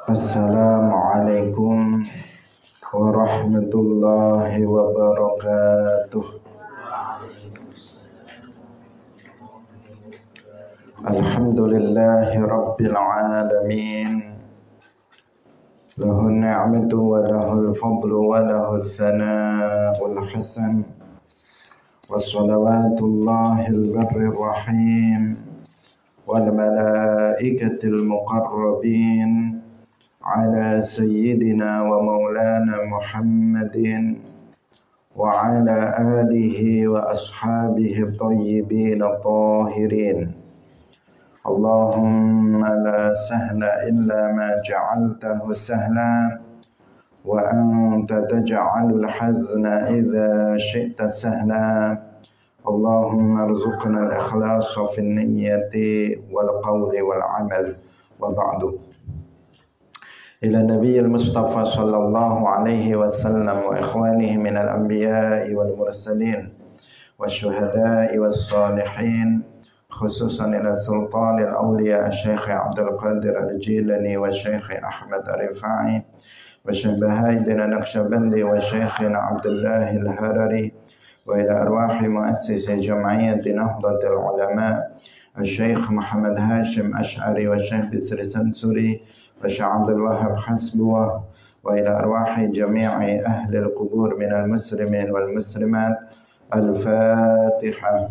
Assalamualaikum warahmatullahi wabarakatuh. Alhamdulillahi rabbil alamin. Lahu ni'matu wa lahul fadlu wa lahul thana'ul hasan. Wassalawatullahil barrir rahim wal malaikatil muqarrabin ala sayyidina wa maulana Muhammadin wa ala alihi wa ashabihi tayyibin tahirin. Allahumma la sahla illa ma ja'altahu sahla wa anta taj'alul hazna idza syi'ta sahla. Allahumma arzuqna al-ikhlasa fi niyyati wal qawli wal amal wa ba'du. إلى النبي المصطفى صلى الله عليه وسلم وإخوانه من الأنبياء والمرسلين والشهداء والصالحين خصوصا إلى سلطان الأولياء الشيخ عبد القادر الجيلاني والشيخ أحمد الرفاعي والشيخ بهاء النقشبندي والشيخ عبد الله الهرري وإلى أرواح مؤسس جمعية نهضة العلماء الشيخ محمد هاشم أشعري والشيخ بسر سنسوري والشيخ عبد الوهاب حسبوه وإلى أرواح جميع أهل القبور من المسلمين والمسلمات. الفاتحة.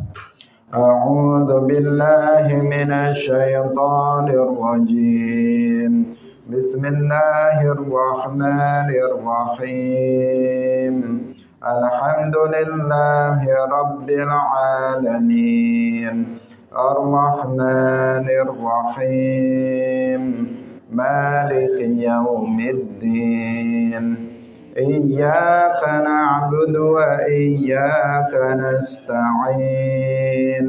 أعوذ بالله من الشيطان الرجيم. بسم الله الرحمن الرحيم. الحمد لله رب العالمين الرحمن الرحيم مالك يوم الدين إياك نعبد وإياك نستعين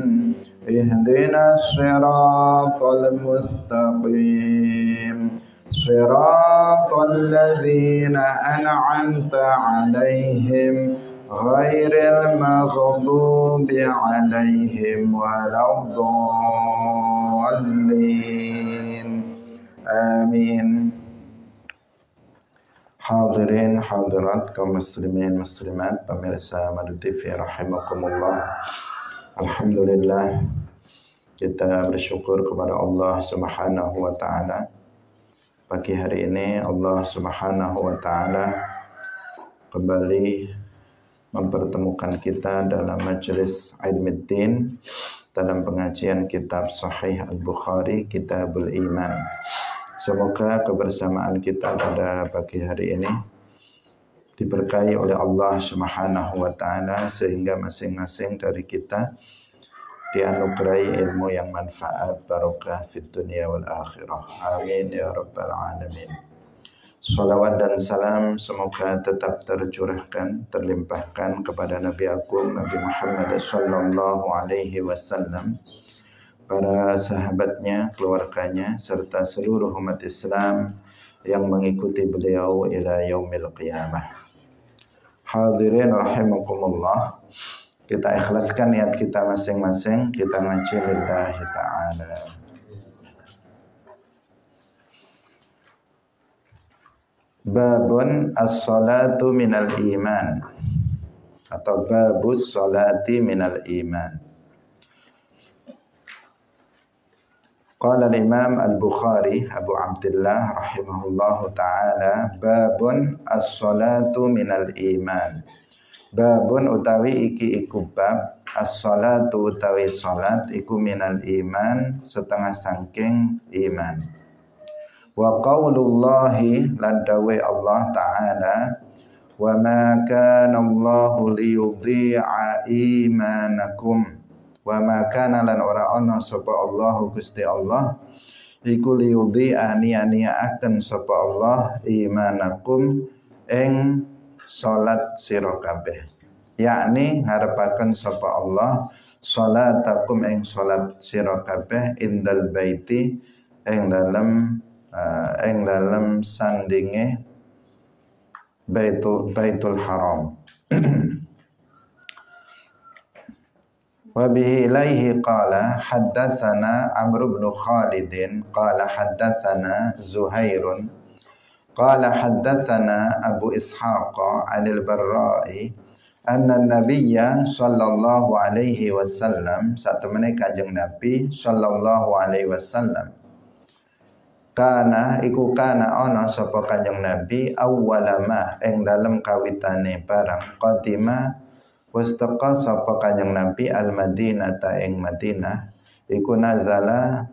اهدنا الصراط المستقيم صراط الذين أنعمت عليهم غير المغضوب عليهم ولا الضالين. Amin. Hadirin hadirat kaum muslimin muslimat pemirsa Madu TV rahimakumullah. Alhamdulillah kita bersyukur kepada Allah Subhanahu wa taala. Pagi hari ini Allah Subhanahu wa taala kembali mempertemukan kita dalam majelis Ilmuddin dalam pengajian kitab Sahih Al-Bukhari, Kitabul Iman. Semoga kebersamaan kita pada pagi hari ini diberkahi oleh Allah Subhanahu wa taala sehingga masing-masing dari kita dianugerahi ilmu yang manfaat barokah fid dunya wal akhirah. Amin ya rabbal alamin. Salawat dan salam semoga tetap tercurahkan, terlimpahkan kepada Nabi Agung Nabi Muhammad sallallahu alaihi wasallam, para sahabatnya, keluarganya, serta seluruh umat Islam yang mengikuti beliau ila yaumil qiyamah. Hadirin rahimakumullah, kita ikhlaskan niat kita masing-masing, kita ngaji lillahi ta'ala. Babun as-salatu minal iman, atau babus salati minal iman. Qala al-Imam Al-Bukhari Abu Abdullah rahimahullahu ta'ala, babun as-salatu minal iman. Babun utawi iki iku bab, as-salatu utawi salat iku minal iman, setengah sangking iman. Wa qaulullahi lan dawe Allah ta'ala, wa ma kana Allahu liyudhi'a imanakum. Wa ma kana lan ora ana sapa Allahu Gusti Allah iku liyudhi'a niya-niyaaken sapa Allah imanakum ing salat sira kabeh, yakni ngarepaken sapa Allah salatakum ing salat sira kabeh indal baiti ing dalam sandinge Baitul Haram. Wa bihi ilaihi qala haddatsana Amr bin Khalid qala haddatsana Zuhairun Qala haddatsana Abu Ishaq 'anil Barra'i anna Nabiyya sallallahu alaihi wasallam satemene Kanjeng Nabi sallallahu alaihi wasallam kana iku kana ana sapa Kanjeng Nabi awwalama ing dalem kawitane barang qadima wis teka sapa Kanjeng Nabi al Madinata ing Madinah iku nazala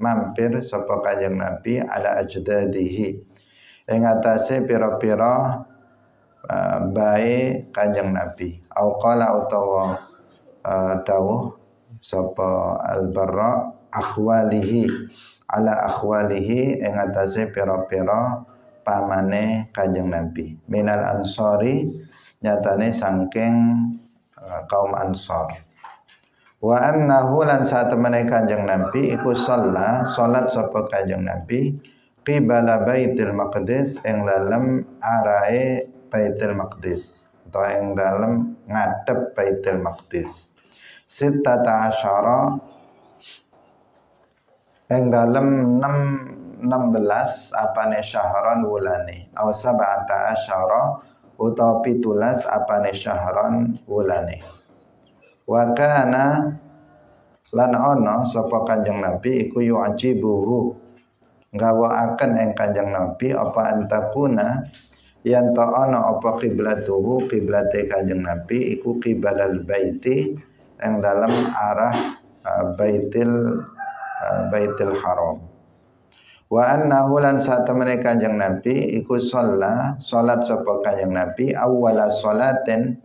mampir sapa Kanjeng Nabi ala ajdadihi ing atase pira-pira bae Kanjeng Nabi au qala utawa dawuh sapa al-Barra akhwalihi ala akhwalihi ing atase pira-pira pamane Kanjeng Nabi minal ansori nyatane saking kaum Ansor. Wa annahu lan satemene Kanjeng Nabi iku salat sapa Kanjeng Nabi qibala Baitul Maqdis ing dalem arahe Baitul Maqdis atau ing dalem ngadep Baitul Maqdis. Sittata asyara ing dalem 16 apane syahran wulane aw sab'ata asyara utawa 17 apane syahran wulane. Wa kana lan ana sapa Kanjeng Nabi iku yu'jibuhu ngawakaken ing Kanjeng Nabi apa antakuna yen ta ana apa kiblatuhu kiblate Kanjeng Nabi iku kibalal baiti ing dalam arah baitil haram. Wa annahu lan satemene Kanjeng Nabi iku salat sapa Kanjeng Nabi awwala salatin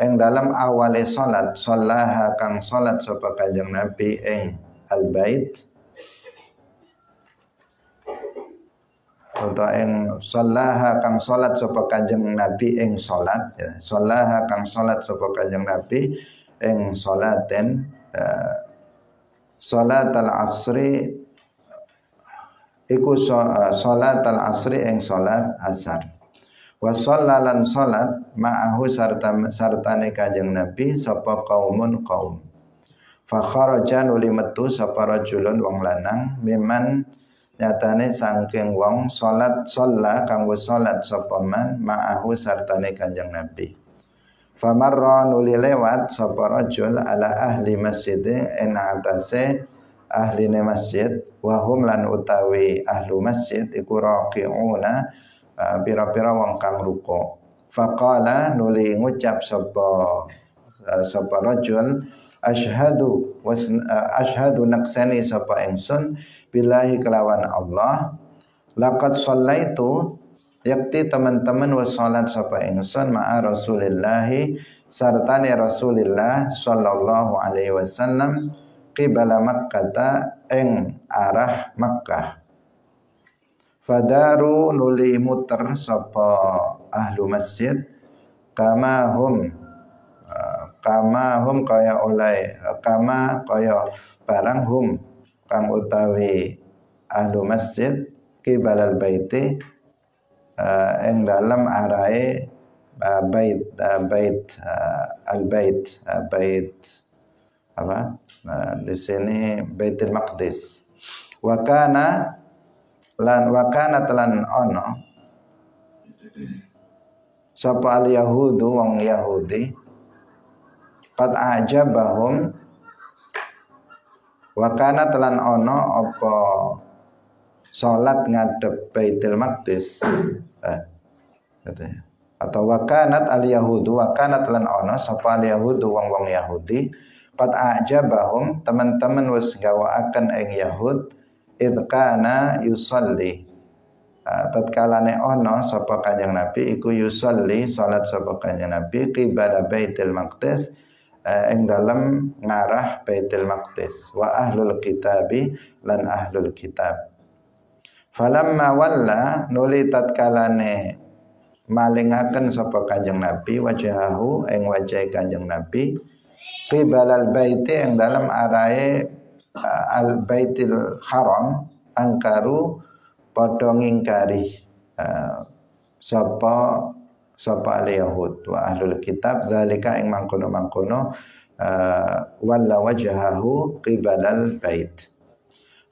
ing dalam awale salat sallaha kang salat sapa Kanjeng Nabi ing al-bait utawa ing sallaha kang salat sapa Kanjeng Nabi ing salat ya sallaha kang salat sapa Kanjeng Nabi ing salaten salat al-asri iku salat al-asri ing salat asar. Wa shallalan salat ma'ahu sartane Kanjeng Nabi sapa kaumun kaum. Fa kharaja nuli metu sapa rajulun wong lanang miman nyatane saking wong salat shalla kang wis salat sapa man ma'ahu sartane Kanjeng Nabi. Fa marra nuli lewat sapa rajul ala ahli masjid en atase ahline masjid wa hum lan utawi ahlu masjid iku raqiuna pira-pira wong kang ruko. Faqala nuli ngucap sapa rajul asyhadu naksani sapa ingsun billahi kelawan Allah laqad shallaitu yakti teman-teman was salat sapa ingsun ma'a Rasulillahi sartane Rasulillah sallallahu alaihi wasallam qibala Makkah ing arah Makkah. Fadaru nuli muter sapa ahlu masjid kama hum kaya oleh kama kaya barang hum kang utawi ahlu masjid kibalal baiti ing dalam arahe bait apa di sini Baitul Maqdis. Wa kana telan ono sapa al yahudu wong Yahudi qad ajabahum wa kana telan ono apa salat ngadep Baitul Maqdis atau wa kanat al yahudu wa kanat telan ono sapa al yahudu wong Yahudi qad ajabahum teman-teman wis gawakaken ing Yahud idkana yusalli tatkalane ono sapa Kanjeng Nabi iku yusalli salat sapa Kanjeng Nabi qibala Baitul Maqdis ing dalem ngarah Baitul Maqdis wa ahlul kitabi lan ahlul kitab. Falamma walla nuli tatkalane malingaken sapa Kanjeng Nabi wajahahu ing wajah Kanjeng Nabi qibalal baiti ing dalem arahe al baitil haram angkaru padha ngingkari sapa al yahud wa ahlul kitab zalika ing mangkono walla wajhahu qibalal bait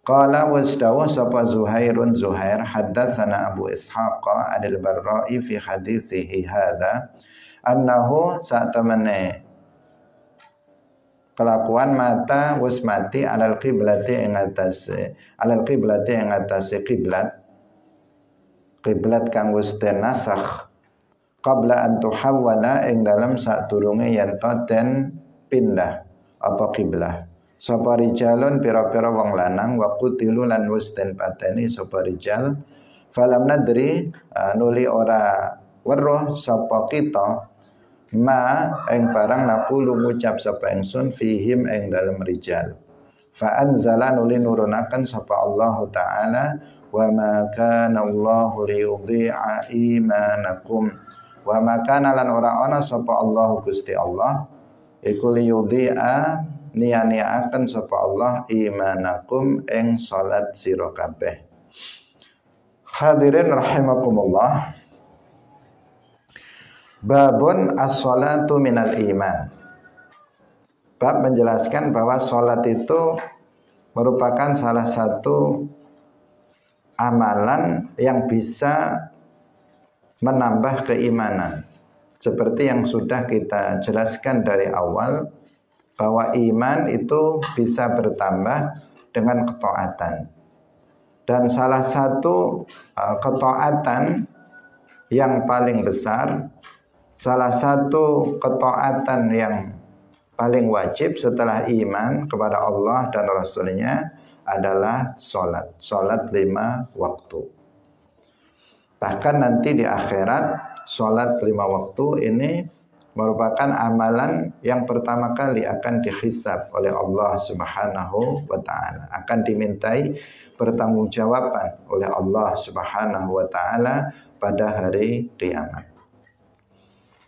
Qala wasdawu sapa Zuhairun Zuhair haddatsana Abu Ishaq Adil Barra'i fi hadithihi hadza annahu sa'tamane kelakuan mata wis mati alal qiblati ing atase kiblat kang wis tenasakh qabla an tuhawwala ing dalam sadurunge yen den pindah apa kiblah sapa rijalun pira-pira wong lanang wa qutilu lan wis den pateni sapa rijal falam nadri nuli ora weruh sapa kita ma ing barang naqulu ngucap sapa ingsun fihim ing dalem rijal fa anzala nuli nurunaken sapa Allah taala wa ma kana Allahu liyudhi'a imanakum wa ma kana lan ora ana sapa Allah Gusti Allah iku liyudhi'a niya-niyaaken sapa Allah imanakum ing salat sira kabeh. Hadirin rahimakumullah. Babun as-salatu minal iman. Bab menjelaskan bahwa salat itu merupakan salah satu amalan yang bisa menambah keimanan. Seperti yang sudah kita jelaskan dari awal, bahwa iman itu bisa bertambah dengan ketaatan. Dan salah satu ketaatan yang paling besar, salah satu ketaatan yang paling wajib setelah iman kepada Allah dan Rasulnya adalah sholat. Sholat 5 waktu. Bahkan nanti di akhirat, sholat 5 waktu ini merupakan amalan yang pertama kali akan dihisab oleh Allah Subhanahu wa ta'ala, akan dimintai pertanggungjawaban oleh Allah Subhanahu wa ta'ala pada hari kiamat.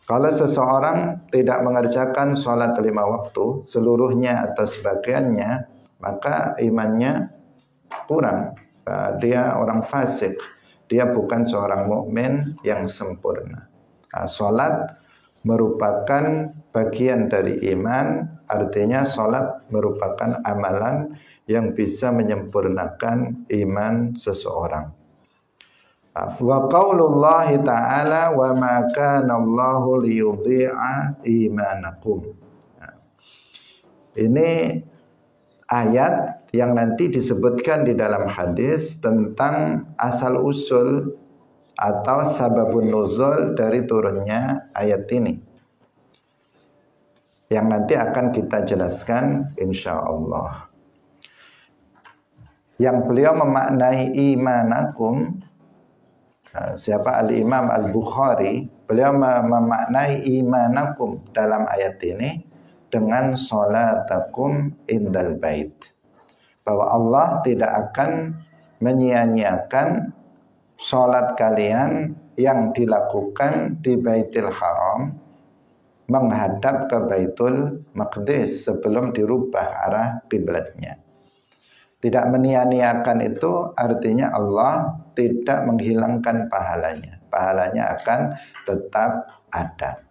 Kalau seseorang tidak mengerjakan sholat 5 waktu seluruhnya atau sebagiannya, maka imannya kurang. Dia orang fasik, dia bukan seorang mukmin yang sempurna. Sholat merupakan bagian dari iman, artinya sholat merupakan amalan yang bisa menyempurnakan iman seseorang. Wa qaulullahi ta'ala wa ma kana Allahu liyudhi'a imanakum. Ini ayat yang nanti disebutkan di dalam hadis tentang asal usul atau sababun nuzul dari turunnya ayat ini, yang nanti akan kita jelaskan insyaallah. Yang beliau memaknai imanakum, siapa Al-Imam Al-Bukhari, beliau memaknai imanakum dalam ayat ini dengan sholatakum indal bait, bahwa Allah tidak akan menyia-nyiakan sholat kalian yang dilakukan di Baitul Haram menghadap ke Baitul Maqdis sebelum dirubah arah kiblatnya. Tidak menyia-nyiakan itu artinya Allah tidak menghilangkan pahalanya. Pahalanya akan tetap ada.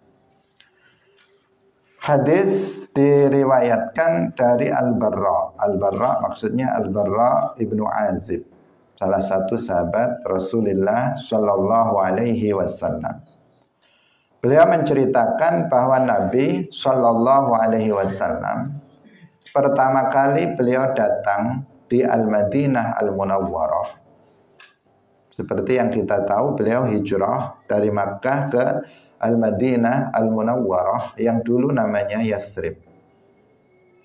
Hadis diriwayatkan dari Al-Barra. Al-Barra maksudnya Al-Barra ibnu Azib, salah satu sahabat Rasulullah Shallallahu Alaihi Wasallam. Beliau menceritakan bahwa Nabi Shallallahu Alaihi Wasallam pertama kali beliau datang di Al-Madinah Al-Munawwarah. Seperti yang kita tahu, beliau hijrah dari Makkah ke Al-Madinah Al-Munawwarah yang dulu namanya Yathrib,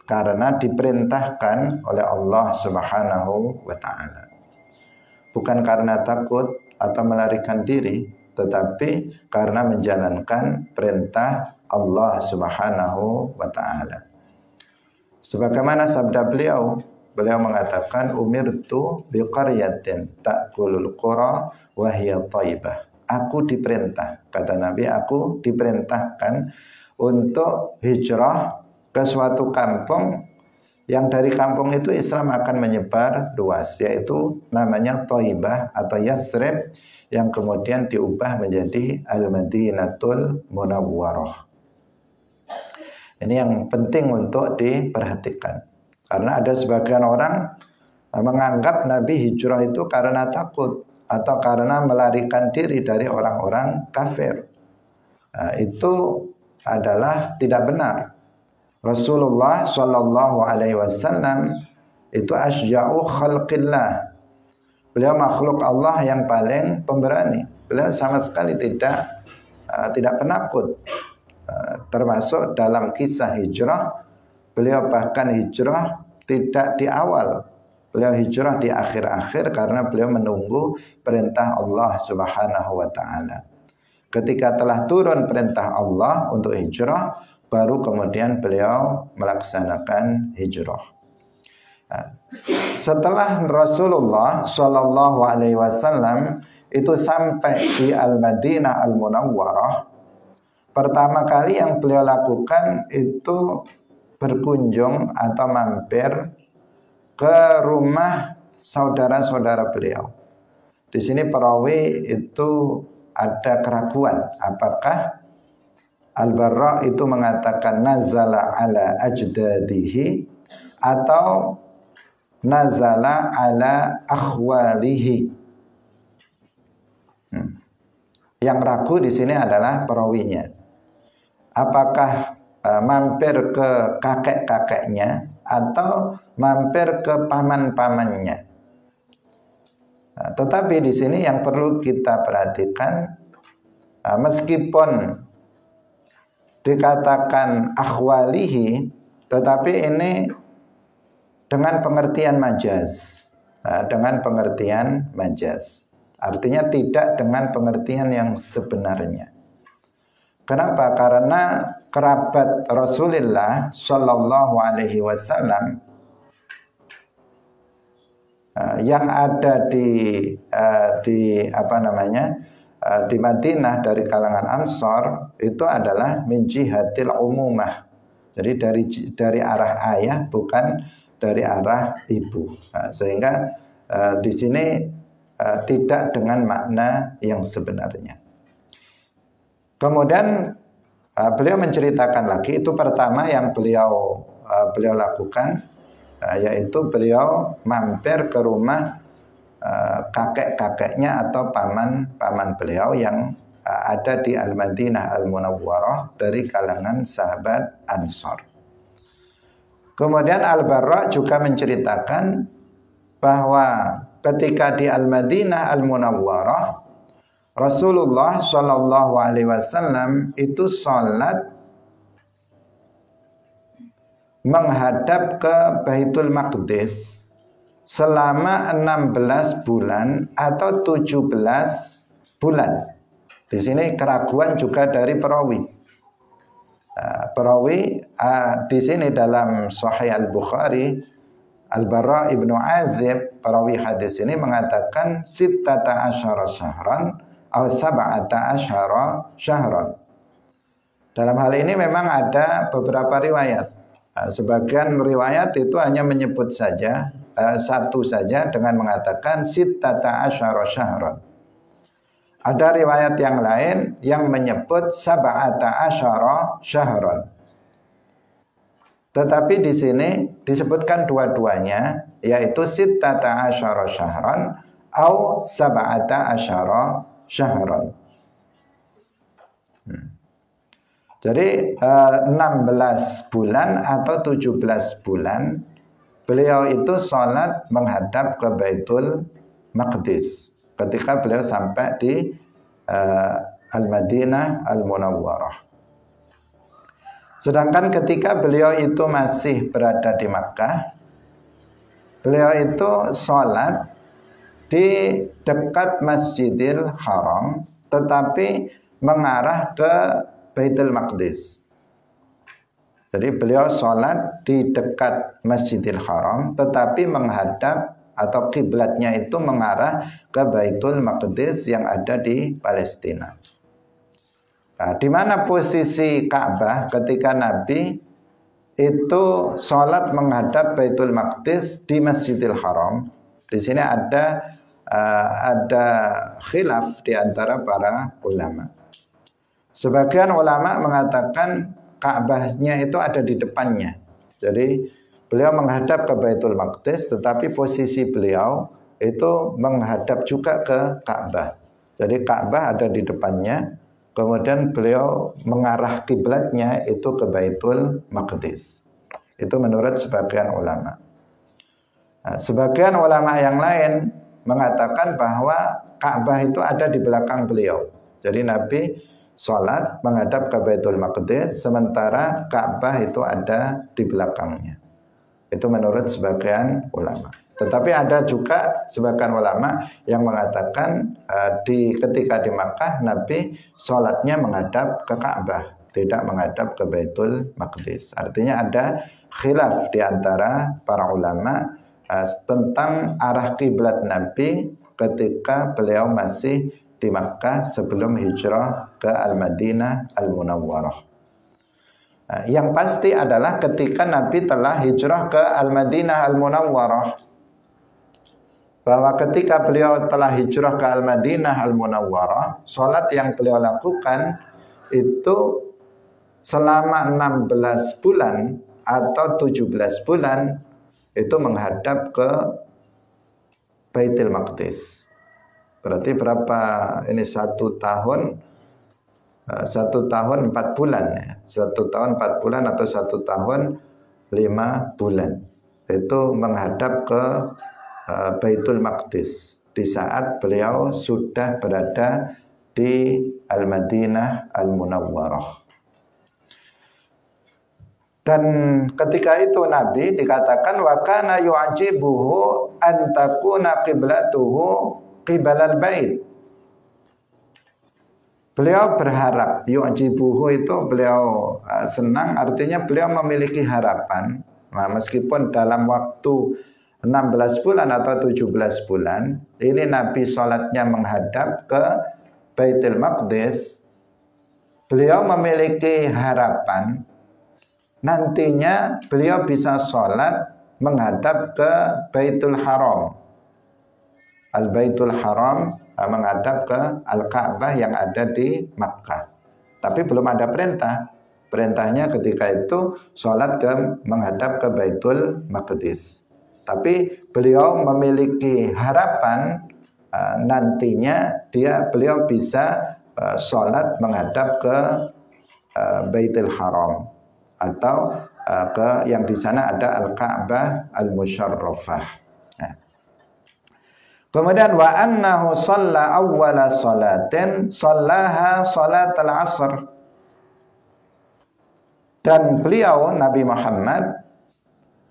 karena diperintahkan oleh Allah Subhanahu wa ta'ala. Bukan karena takut atau melarikan diri, tetapi karena menjalankan perintah Allah Subhanahu wa ta'ala. Sebagaimana sabda beliau mengatakan, umirtu biqaryatin ta'kulul qura wa hiya thaibah. Aku diperintah, kata Nabi, aku diperintahkan untuk hijrah ke suatu kampung yang dari kampung itu Islam akan menyebar luas, yaitu namanya Thaibah atau Yathrib, yang kemudian diubah menjadi Al-Madinatul Munawwarah. Ini yang penting untuk diperhatikan, karena ada sebagian orang menganggap Nabi hijrah itu karena takut atau karena melarikan diri dari orang-orang kafir. Itu adalah tidak benar. Rasulullah Shallallahu Alaihi Wasallam itu asyja'u khalqillah. Beliau makhluk Allah yang paling pemberani. Beliau sama sekali tidak penakut. Termasuk dalam kisah hijrah, beliau bahkan hijrah tidak di awal, beliau hijrah di akhir-akhir karena beliau menunggu perintah Allah Subhanahu wa taala. Ketika telah turun perintah Allah untuk hijrah, baru kemudian beliau melaksanakan hijrah. Setelah Rasulullah Shallallahu Alaihi Wasallam itu sampai di Al-Madinah Al-Munawwarah, pertama kali yang beliau lakukan itu berkunjung atau mampir ke rumah saudara-saudara beliau. Di sini perawi itu ada keraguan, apakah Al-Barra itu mengatakan nazala ala ajdadihi atau nazala ala akhwalihi. Yang ragu di sini adalah perawinya. Apakah mampir ke kakek-kakeknya atau mampir ke paman-pamannya? Tetapi di sini yang perlu kita perhatikan, meskipun dikatakan akhwalihi, tetapi ini dengan pengertian majaz, dengan pengertian majaz. Artinya tidak dengan pengertian yang sebenarnya. Kenapa? Karena kerabat Rasulullah Shallallahu Alaihi Wasallam yang ada di Madinah dari kalangan Ansor itu adalah min jihatil umumah. Jadi dari arah ayah, bukan dari arah ibu. Sehingga di sini tidak dengan makna yang sebenarnya. Kemudian beliau menceritakan lagi, itu pertama yang beliau lakukan, yaitu beliau mampir ke rumah kakek-kakeknya atau paman beliau yang ada di Al-Madinah Al-Munawwarah dari kalangan sahabat Ansor. Kemudian Al-Barra juga menceritakan bahwa ketika di Al-Madinah Al-Munawwarah, Rasulullah Shallallahu Alaihi Wasallam itu sholat menghadap ke Baitul Maqdis selama 16 bulan atau 17 bulan. Di sini keraguan juga dari perawi. Di sini dalam Sahih Al-Bukhari, Al-Barra ibnu Azib, perawi hadis ini mengatakan sittata asyara syahran atau sab'ata asyara syahran. Dalam hal ini memang ada beberapa riwayat. Sebagian riwayat itu hanya menyebut saja satu saja dengan mengatakan sittata asyara syahran. Ada riwayat yang lain yang menyebut sab'ata asyara syahran. Tetapi di sini disebutkan dua-duanya, yaitu sittata asyara syahran atau sab'ata asyara syahran. Jadi 16 bulan atau 17 bulan beliau itu sholat menghadap ke Baitul Maqdis ketika beliau sampai di Al-Madinah Al-Munawwarah. Sedangkan ketika beliau itu masih berada di Makkah, beliau itu sholat di dekat Masjidil Haram, tetapi mengarah ke Baitul Maqdis. Jadi beliau sholat di dekat Masjidil Haram, tetapi menghadap atau kiblatnya itu mengarah ke Baitul Maqdis yang ada di Palestina. Nah, di mana posisi Ka'bah ketika Nabi itu sholat menghadap Baitul Maqdis di Masjidil Haram? Di sini ada khilaf di antara para ulama. Sebagian ulama mengatakan Ka'bahnya itu ada di depannya. Jadi beliau menghadap ke Baitul Maqdis, tetapi posisi beliau itu menghadap juga ke Ka'bah. Jadi Ka'bah ada di depannya, kemudian beliau mengarah kiblatnya itu ke Baitul Maqdis. Itu menurut sebagian ulama. Nah, sebagian ulama yang lain mengatakan bahwa Ka'bah itu ada di belakang beliau. Jadi Nabi sholat menghadap ke Baitul Maqdis, sementara Ka'bah itu ada di belakangnya. Itu menurut sebagian ulama. Tetapi ada juga sebagian ulama yang mengatakan ketika di Makkah Nabi sholatnya menghadap ke Ka'bah, tidak menghadap ke Baitul Maqdis. Artinya ada khilaf di antara para ulama tentang arah kiblat Nabi ketika beliau masih di Makkah sebelum hijrah ke Al-Madinah Al-Munawwarah. Yang pasti adalah ketika Nabi telah hijrah ke Al-Madinah Al-Munawwarah, bahwa ketika beliau telah hijrah ke Al-Madinah Al-Munawwarah, sholat yang beliau lakukan itu selama 16 bulan atau 17 bulan itu menghadap ke Baitul Maqdis. Berarti berapa ini 1 tahun 4 bulan ya. 1 tahun 4 bulan atau 1 tahun 5 bulan. Itu menghadap ke Baitul Maqdis di saat beliau sudah berada di Al-Madinah Al-Munawwarah. Dan ketika itu Nabi dikatakan wa kana yu'jibuhu an takuna qiblatuhu qibalal bait. Beliau berharap, yu'jibuhu itu beliau senang, artinya beliau memiliki harapan. Nah, meskipun dalam waktu 16 bulan atau 17 bulan ini Nabi sholatnya menghadap ke Baitul Maqdis, beliau memiliki harapan nantinya beliau bisa sholat menghadap ke Baitul Haram, Al-Baitul Haram, menghadap ke Al-Ka'bah yang ada di Makkah. Tapi belum ada perintah. Perintahnya ketika itu sholat menghadap ke Baitul Maqdis. Tapi beliau memiliki harapan nantinya beliau bisa sholat menghadap ke Baitul Haram atau ke yang di sana ada Al-Ka'bah Al-Musyarrafah. Nah. Kemudian wa annahu shalla awwala shalatin shallaha salatal asr. Dan beliau Nabi Muhammad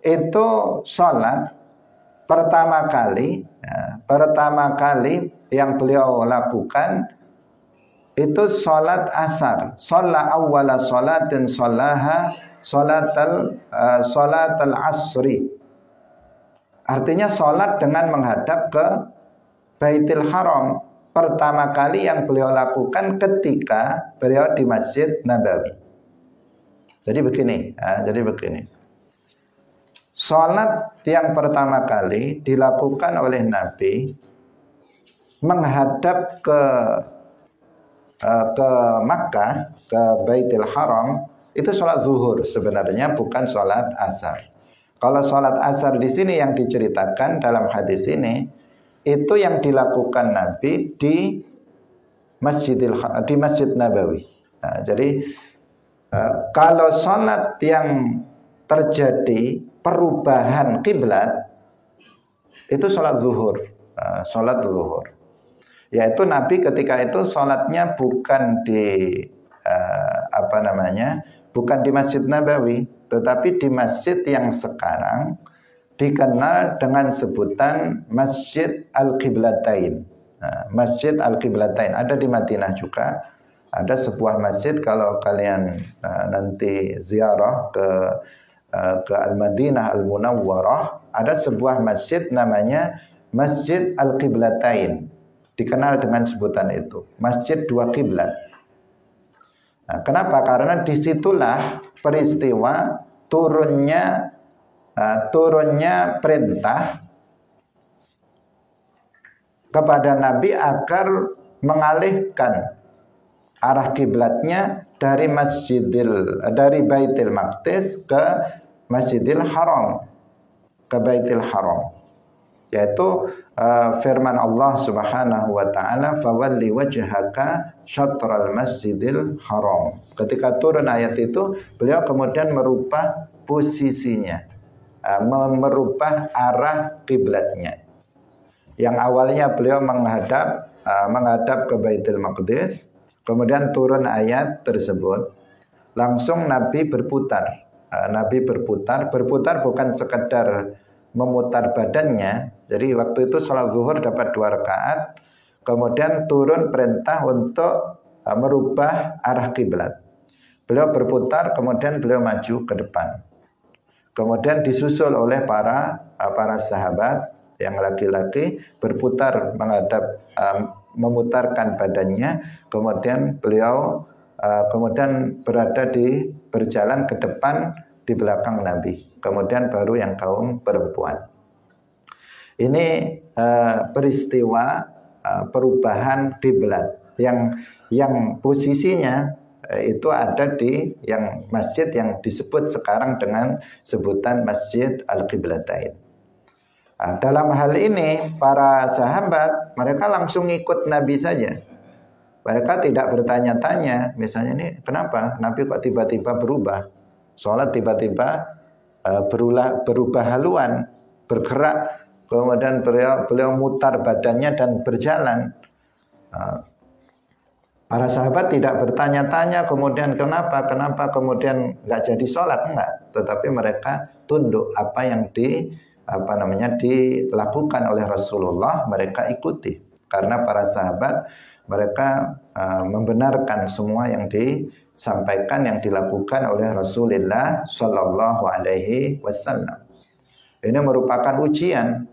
itu sholat pertama kali yang beliau lakukan itu sholat asar. Shalla awwala sholatin shallaha sholatal asri. Artinya sholat dengan menghadap ke Baitul Haram. Pertama kali yang beliau lakukan ketika beliau di Masjid Nabawi. Jadi begini. Sholat yang pertama kali dilakukan oleh Nabi menghadap ke Makkah, ke Baitul Haram, itu sholat zuhur sebenarnya, bukan sholat asar. Kalau sholat asar di sini yang diceritakan dalam hadis ini, itu yang dilakukan Nabi di Masjid Nabawi. Nah, jadi kalau sholat yang terjadi perubahan kiblat itu sholat zuhur, yaitu Nabi ketika itu sholatnya bukan di bukan di Masjid Nabawi, tetapi di masjid yang sekarang dikenal dengan sebutan Masjid Al-Qiblatain. Masjid Al-Qiblatain ada di Madinah juga. Ada sebuah masjid, kalau kalian nanti ziarah ke Al-Madinah Al-Munawwarah, ada sebuah masjid namanya Masjid Al-Qiblatain. Dikenal dengan sebutan itu, Masjid Dua Kiblat. Nah, kenapa? Karena disitulah peristiwa turunnya perintah kepada Nabi agar mengalihkan arah kiblatnya dari Baitul Maqdis ke Masjidil Haram, ke Baitul Haram, yaitu firman Allah Subhanahu wa taala, fawalli wajhaka syatral masjidil haram. Ketika turun ayat itu, beliau kemudian merubah posisinya, merubah arah kiblatnya. Yang awalnya beliau menghadap ke Baitul Maqdis, kemudian turun ayat tersebut, langsung Nabi berputar. Nabi berputar bukan sekedar memutar badannya. Jadi waktu itu sholat zuhur dapat 2 rakaat, kemudian turun perintah untuk merubah arah kiblat. Beliau berputar, kemudian beliau maju ke depan. Kemudian disusul oleh para sahabat yang laki-laki berputar menghadap, memutarkan badannya, kemudian beliau kemudian berjalan ke depan di belakang Nabi. Kemudian baru yang kaum perempuan. Ini peristiwa perubahan kiblat yang posisinya itu ada di yang masjid yang disebut sekarang dengan sebutan Masjid Al-Qiblatain. Dalam hal ini para sahabat mereka langsung ikut Nabi saja. Mereka tidak bertanya-tanya, misalnya ini kenapa Nabi kok tiba-tiba berubah? Sholat tiba-tiba berubah haluan, bergerak, kemudian beliau mutar badannya dan berjalan. Para sahabat tidak bertanya-tanya kemudian kenapa kemudian nggak jadi sholat, enggak. Tetapi mereka tunduk apa yang dilakukan oleh Rasulullah, mereka ikuti. Karena para sahabat mereka membenarkan semua yang disampaikan, yang dilakukan oleh Rasulullah Shallallahu Alaihi Wasallam. Ini merupakan ujian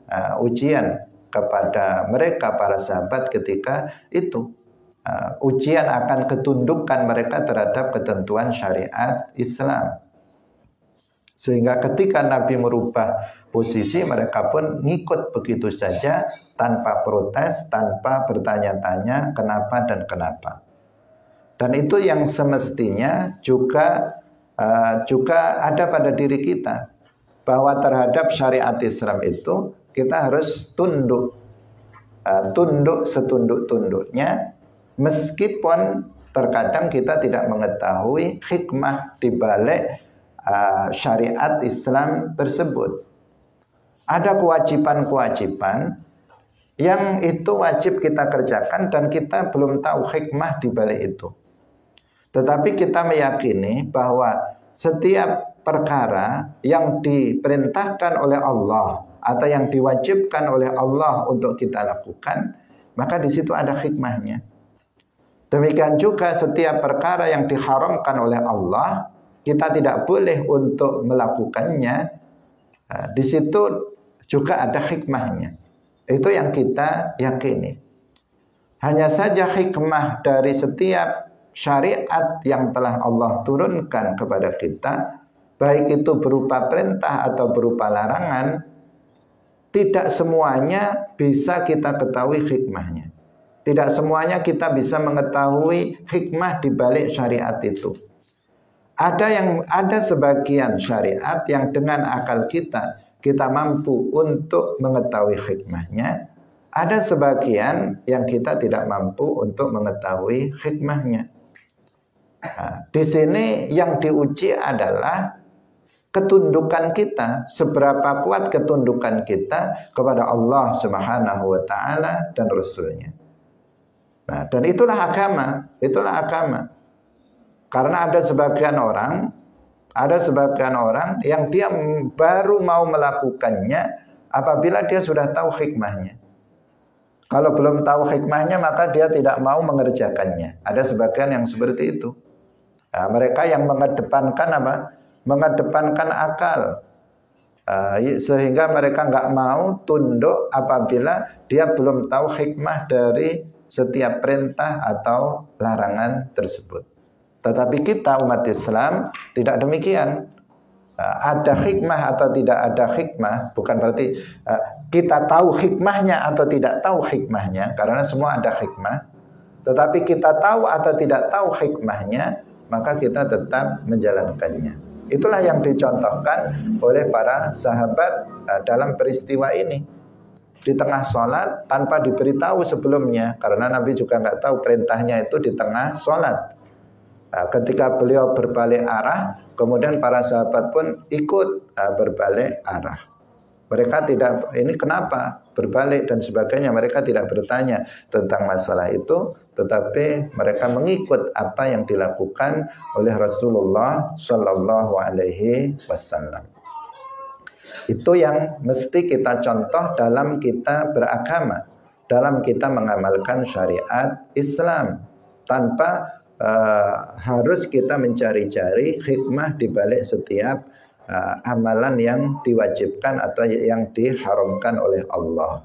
kepada mereka para sahabat ketika itu. Ujian akan ketundukan mereka terhadap ketentuan syariat Islam. Sehingga ketika Nabi merubah posisi, mereka pun ngikut begitu saja tanpa protes, tanpa bertanya-tanya kenapa dan kenapa. Dan itu yang semestinya juga ada pada diri kita, bahwa terhadap syariat Islam itu kita harus tunduk setunduk-tunduknya, meskipun terkadang kita tidak mengetahui hikmah di balik syariat Islam tersebut. Ada kewajiban-kewajiban yang itu wajib kita kerjakan dan kita belum tahu hikmah di balik itu. Tetapi kita meyakini bahwa setiap perkara yang diperintahkan oleh Allah atau yang diwajibkan oleh Allah untuk kita lakukan, maka di situ ada hikmahnya. Demikian juga setiap perkara yang diharamkan oleh Allah, kita tidak boleh untuk melakukannya. Di situ juga ada hikmahnya. Itu yang kita yakini. Hanya saja hikmah dari setiap syariat yang telah Allah turunkan kepada kita, baik itu berupa perintah atau berupa larangan, tidak semuanya bisa kita ketahui hikmahnya. Tidak semuanya kita bisa mengetahui hikmah di balik syariat itu. Ada sebagian syariat yang dengan akal kita mampu untuk mengetahui hikmahnya. Ada sebagian yang kita tidak mampu untuk mengetahui hikmahnya. Nah, di sini yang diuji adalah ketundukan kita, seberapa kuat ketundukan kita kepada Allah Subhanahu wa taala dan Rasul-Nya. Nah, dan itulah agama. Karena ada sebagian orang yang dia baru mau melakukannya apabila dia sudah tahu hikmahnya. Kalau belum tahu hikmahnya, maka dia tidak mau mengerjakannya. Ada sebagian yang seperti itu. Nah, mereka yang mengedepankan mengedepankan akal, sehingga mereka nggak mau tunduk apabila dia belum tahu hikmah dari setiap perintah atau larangan tersebut. Tetapi kita umat Islam tidak demikian. Ada hikmah atau tidak ada hikmah bukan berarti kita tahu hikmahnya atau tidak tahu hikmahnya, karena semua ada hikmah. Tetapi kita tahu atau tidak tahu hikmahnya, maka kita tetap menjalankannya. Itulah yang dicontohkan oleh para sahabat dalam peristiwa ini. Di tengah sholat tanpa diberitahu sebelumnya, karena Nabi juga nggak tahu perintahnya itu di tengah sholat. Ketika beliau berbalik arah, kemudian para sahabat pun ikut berbalik arah. Mereka tidak, ini kenapa berbalik dan sebagainya, mereka tidak bertanya tentang masalah itu, tetapi mereka mengikut apa yang dilakukan oleh Rasulullah Shallallahu Alaihi Wasallam. Itu yang mesti kita contoh dalam kita beragama, dalam kita mengamalkan syariat Islam, tanpa harus kita mencari-cari hikmah di balik setiap amalan yang diwajibkan atau yang diharamkan oleh Allah.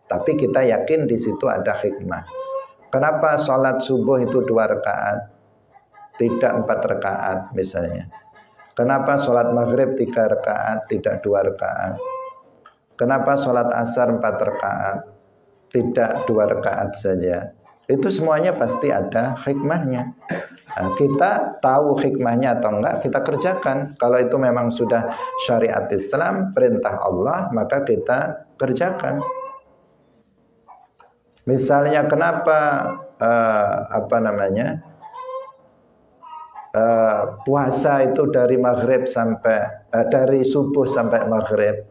Tapi kita yakin di situ ada hikmah. Kenapa sholat subuh itu 2 rakaat, tidak 4 rakaat misalnya? Kenapa sholat maghrib 3 rakaat, tidak 2 rakaat? Kenapa sholat asar 4 rakaat, tidak 2 rakaat saja? Itu semuanya pasti ada hikmahnya. Nah, kita tahu hikmahnya atau enggak, kita kerjakan. Kalau itu memang sudah syariat Islam, perintah Allah, maka kita kerjakan. Misalnya kenapa puasa itu dari maghrib sampai dari subuh sampai maghrib,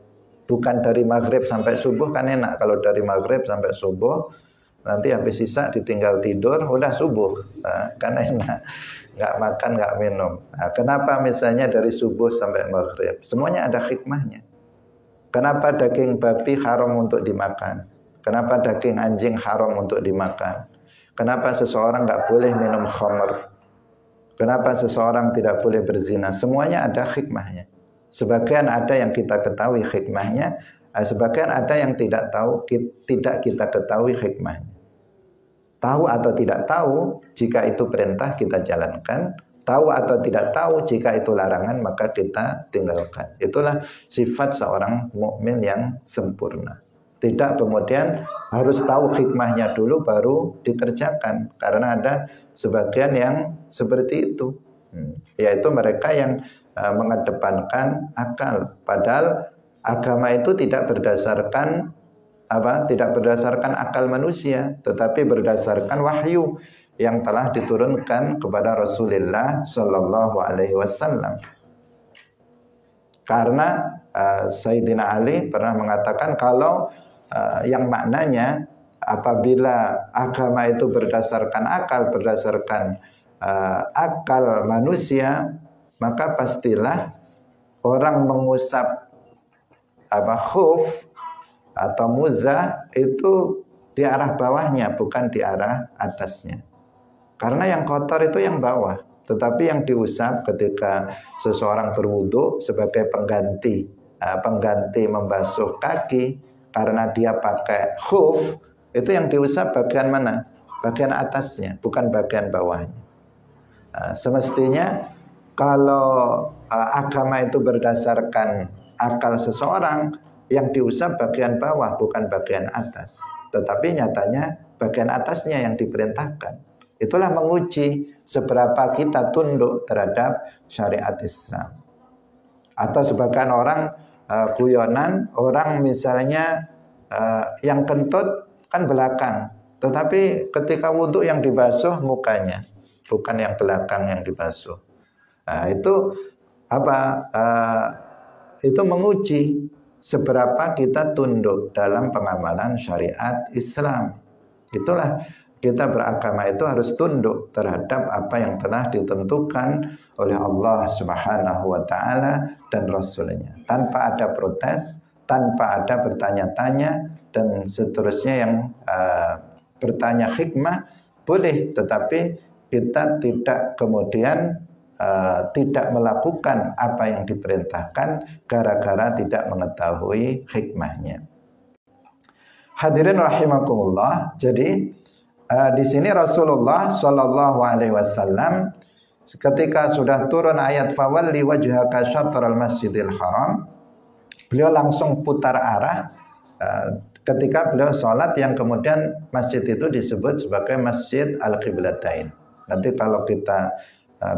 bukan dari maghrib sampai subuh, kan enak kalau dari maghrib sampai subuh. Nanti habis sisa ditinggal tidur, udah subuh, kan enak, nggak makan, nggak minum. Nah, kenapa misalnya dari subuh sampai maghrib? Semuanya ada hikmahnya. Kenapa daging babi haram untuk dimakan? Kenapa daging anjing haram untuk dimakan? Kenapa seseorang nggak boleh minum khamr? Kenapa seseorang tidak boleh berzina? Semuanya ada hikmahnya. Sebagian ada yang kita ketahui hikmahnya, sebagian ada yang tidak kita ketahui hikmahnya. Tahu atau tidak tahu, jika itu perintah kita jalankan. Tahu atau tidak tahu, jika itu larangan maka kita tinggalkan. Itulah sifat seorang mukmin yang sempurna. Tidak kemudian harus tahu hikmahnya dulu baru dikerjakan. Karena ada sebagian yang seperti itu. Yaitu mereka yang mengedepankan akal. Padahal agama itu tidak berdasarkan tidak berdasarkan akal manusia, tetapi berdasarkan wahyu yang telah diturunkan kepada Rasulullah Shallallahu Alaihi Wasallam. Karena Sayyidina Ali pernah mengatakan kalau yang maknanya apabila agama itu berdasarkan akal manusia, maka pastilah orang mengusap khuf atau muzah itu di arah bawahnya, bukan di arah atasnya. Karena yang kotor itu yang bawah, tetapi yang diusap ketika seseorang berwudu sebagai pengganti membasuh kaki, karena dia pakai khuf, itu yang diusap bagian mana? Bagian atasnya, bukan bagian bawahnya. Semestinya kalau agama itu berdasarkan akal seseorang, yang diusap bagian bawah bukan bagian atas, tetapi nyatanya bagian atasnya yang diperintahkan. Itulah menguji seberapa kita tunduk terhadap syariat Islam. Atau sebagian orang guyonan, orang misalnya yang kentut kan belakang, tetapi ketika wudhu yang dibasuh mukanya, bukan yang belakang yang dibasuh. Nah, itu itu menguji seberapa kita tunduk dalam pengamalan syariat Islam. Itulah kita beragama itu harus tunduk terhadap apa yang telah ditentukan oleh Allah Subhanahu wa Ta'ala dan Rasulnya, tanpa ada protes, tanpa ada bertanya-tanya dan seterusnya. Yang bertanya hikmah boleh, tetapi kita tidak kemudian tidak melakukan apa yang diperintahkan gara-gara tidak mengetahui hikmahnya. Hadirin rahimakumullah. Jadi di sini Rasulullah Shallallahu Alaihi Wasallam ketika sudah turun ayat fawalli wajhaka syatral masjidil haram, beliau langsung putar arah ketika beliau sholat, yang kemudian masjid itu disebut sebagai Masjid Al-Qiblatain. Nanti kalau kita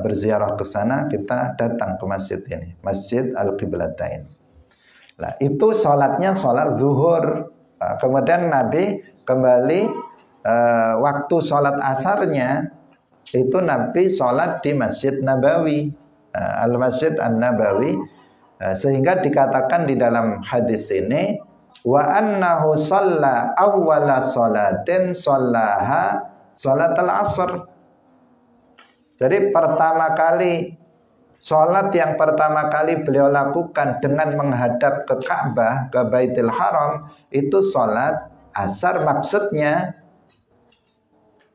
berziarah ke sana, kita datang ke masjid ini, Masjid Al-Qiblatain. Nah, itu sholatnya sholat zuhur. Kemudian Nabi kembali waktu sholat asarnya itu Nabi sholat di Masjid Nabawi, Al-Masjid An-Nabawi, sehingga dikatakan di dalam hadis ini wa annahu shalla awwala sholatin shallaha sholatal asr. Jadi pertama kali sholat yang pertama kali beliau lakukan dengan menghadap ke Ka'bah, ke Baitul Haram, itu sholat asar, maksudnya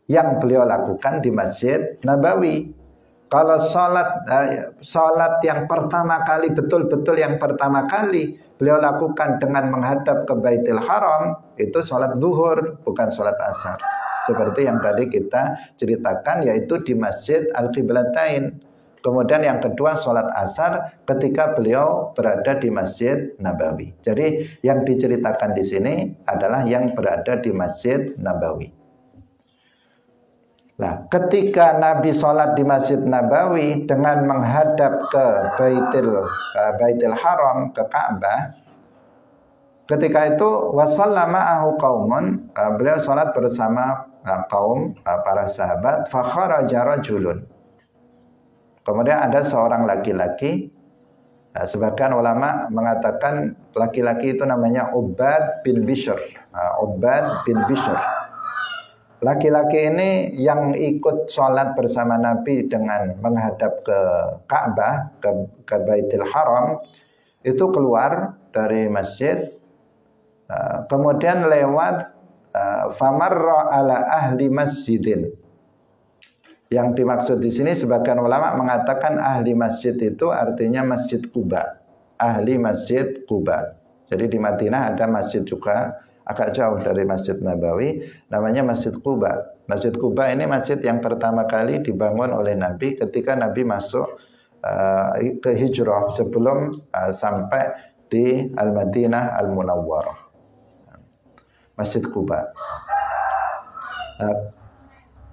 yang beliau lakukan di Masjid Nabawi. Kalau sholat yang pertama kali, betul-betul yang pertama kali beliau lakukan dengan menghadap ke Baitul Haram, itu sholat zuhur, bukan sholat asar. Seperti yang tadi kita ceritakan, yaitu di Masjid Al-Qiblatain. Kemudian yang kedua sholat asar ketika beliau berada di Masjid Nabawi. Jadi yang diceritakan di sini adalah yang berada di Masjid Nabawi. Nah, ketika Nabi sholat di Masjid Nabawi dengan menghadap ke Baitul Haram, ke Ka'bah, ketika itu wasallama ahu qaumun, beliau sholat bersama kaum para sahabat, fakharaja rajulun. Kemudian ada seorang laki-laki, sebagian ulama mengatakan laki-laki itu namanya Ubad bin Bishr. Ubad bin Bishr. Laki-laki ini yang ikut sholat bersama Nabi dengan menghadap ke Ka'bah, ke Baitul Haram, itu keluar dari masjid, kemudian lewat famarra ala ahli masjidin. Yang dimaksud di sini sebagian ulama mengatakan ahli masjid itu artinya Masjid Quba, ahli Masjid Quba. Jadi di Madinah ada masjid juga agak jauh dari Masjid Nabawi, namanya Masjid Quba. Masjid Quba ini masjid yang pertama kali dibangun oleh Nabi ketika Nabi masuk ke hijrah sebelum sampai di Al-Madinah Al-Munawwarah. Masjid Quba.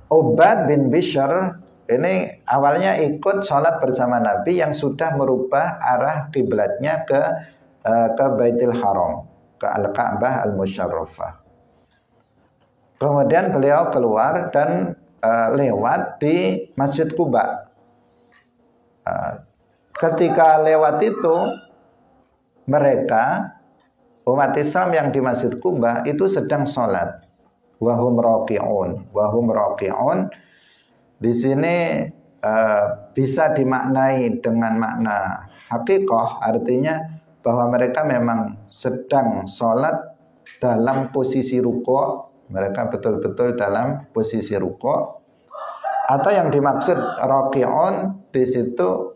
Ubad bin Bishr ini awalnya ikut sholat bersama Nabi yang sudah merubah arah kiblatnya ke Baitul Haram, ke Al-Ka'bah Al-Musyarrafah. Kemudian beliau keluar dan lewat di Masjid Quba. Ketika lewat itu, mereka umat Islam yang di Masjid Quba itu sedang sholat. Wahum raqi'un. Di sini bisa dimaknai dengan makna hakikah, artinya bahwa mereka memang sedang sholat dalam posisi ruku', mereka betul-betul dalam posisi ruku'. Atau yang dimaksud raqi'un di situ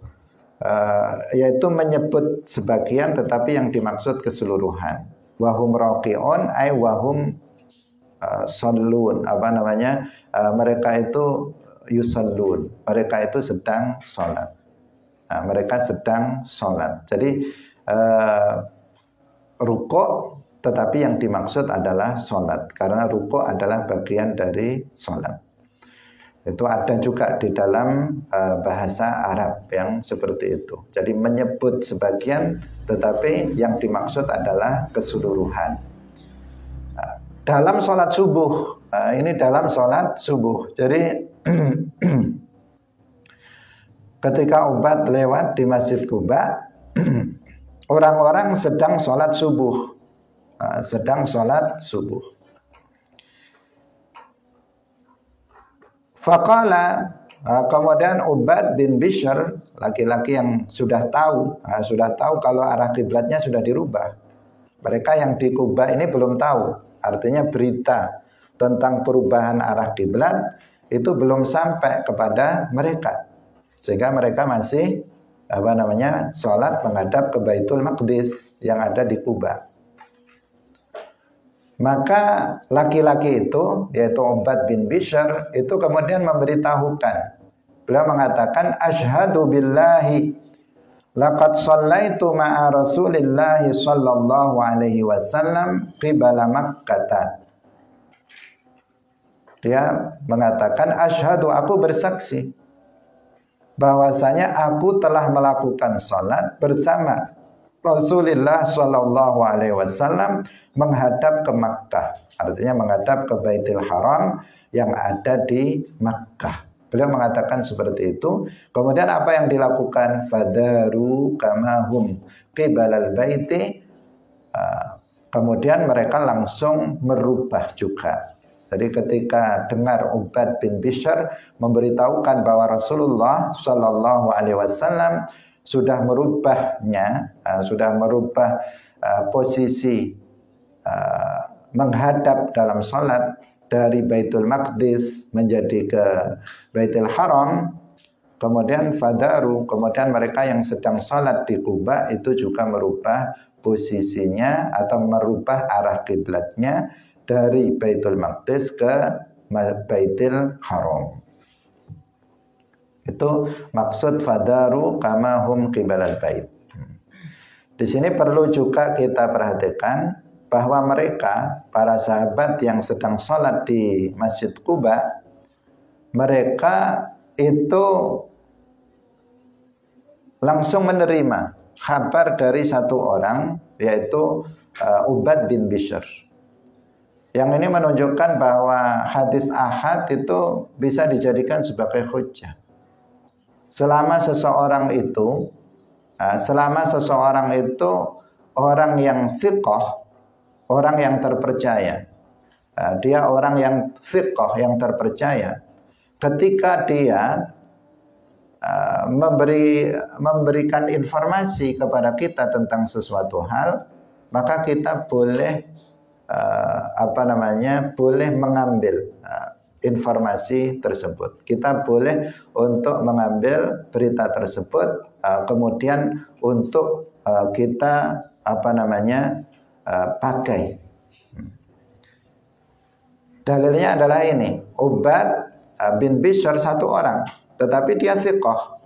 yaitu menyebut sebagian, tetapi yang dimaksud keseluruhan. Wahum raqi'un ay wahum shallun, mereka itu yusallun, mereka itu sedang sholat. Mereka sedang sholat. Jadi rukuk, tetapi yang dimaksud adalah sholat, karena rukuk adalah bagian dari sholat. Itu ada juga di dalam bahasa Arab yang seperti itu. Jadi menyebut sebagian, tetapi yang dimaksud adalah keseluruhan. Dalam sholat subuh, ini dalam sholat subuh. Jadi ketika Ubad lewat di Masjid Quba, orang-orang sedang sholat subuh, Faqala, kemudian Ubad bin Bishr, laki-laki yang sudah tahu kalau arah kiblatnya sudah dirubah. Mereka yang di Quba ini belum tahu. Artinya berita tentang perubahan arah kiblat itu belum sampai kepada mereka, sehingga mereka masih sholat menghadap ke Baitul Maqdis yang ada di Quba. Maka laki-laki itu, yaitu Ubad bin Bishr, itu kemudian memberitahukan. Beliau mengatakan, asyhadu billahi laqad shallaitu ma'a Rasulillahi sallallahu alaihi wasallam qibala Makkah. Dia mengatakan, asyhadu, aku bersaksi bahwasanya aku telah melakukan sholat bersama Rasulullah Shallallahu Alaihi Wasallam menghadap ke Makkah, artinya menghadap ke Baitul Haram yang ada di Makkah. Beliau mengatakan seperti itu. Kemudian apa yang dilakukan? Fadaru kamahum qibalal baiti. Kemudian mereka langsung merubah juga. Jadi ketika dengar Ubad bin Bishr memberitahukan bahwa Rasulullah Shallallahu Alaihi Wasallam sudah merubah posisi menghadap dalam salat dari Baitul Maqdis menjadi ke Baitul Haram, kemudian fadaru, kemudian mereka yang sedang salat di Kuba itu juga merubah posisinya atau merubah arah kiblatnya dari Baitul Maqdis ke Baitul Haram. Itu maksud fadaru kama hum qibalal bait. Di sini perlu juga kita perhatikan bahwa mereka, para sahabat yang sedang sholat di Masjid Quba, mereka itu langsung menerima kabar dari satu orang, yaitu Ubad bin Bishr. Yang ini menunjukkan bahwa hadis ahad itu bisa dijadikan sebagai hujjah. Selama seseorang itu orang yang thiqah, orang yang terpercaya, dia orang yang thiqah, yang terpercaya, ketika dia memberikan informasi kepada kita tentang sesuatu hal, maka kita boleh boleh mengambil informasi tersebut. Kita boleh untuk mengambil berita tersebut, kemudian untuk kita pakai. Dalilnya adalah ini, Ubad bin Bishr satu orang, tetapi dia thiqah.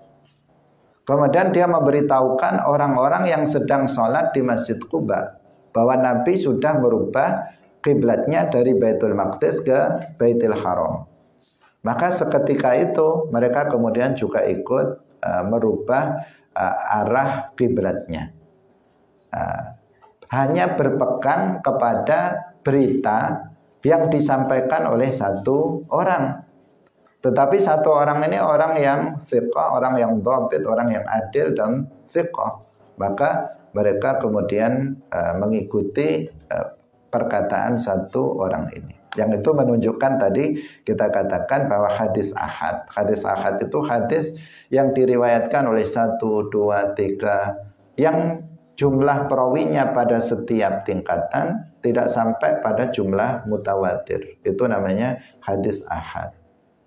Kemudian dia memberitahukan orang-orang yang sedang sholat di Masjid Quba bahwa Nabi sudah merubah kiblatnya dari Baitul Maqdis ke Baitul Haram. Maka seketika itu mereka kemudian juga ikut merubah arah kiblatnya. Hanya berpegang kepada berita yang disampaikan oleh satu orang. Tetapi satu orang ini orang yang thiqah, orang yang dhabit, orang yang adil dan thiqah. Maka mereka kemudian mengikuti perkataan satu orang ini. Yang itu menunjukkan tadi kita katakan bahwa hadis ahad. Hadis ahad itu hadis yang diriwayatkan oleh 1, 2, 3 yang jumlah perawinya pada setiap tingkatan tidak sampai pada jumlah mutawatir. Itu namanya hadis ahad.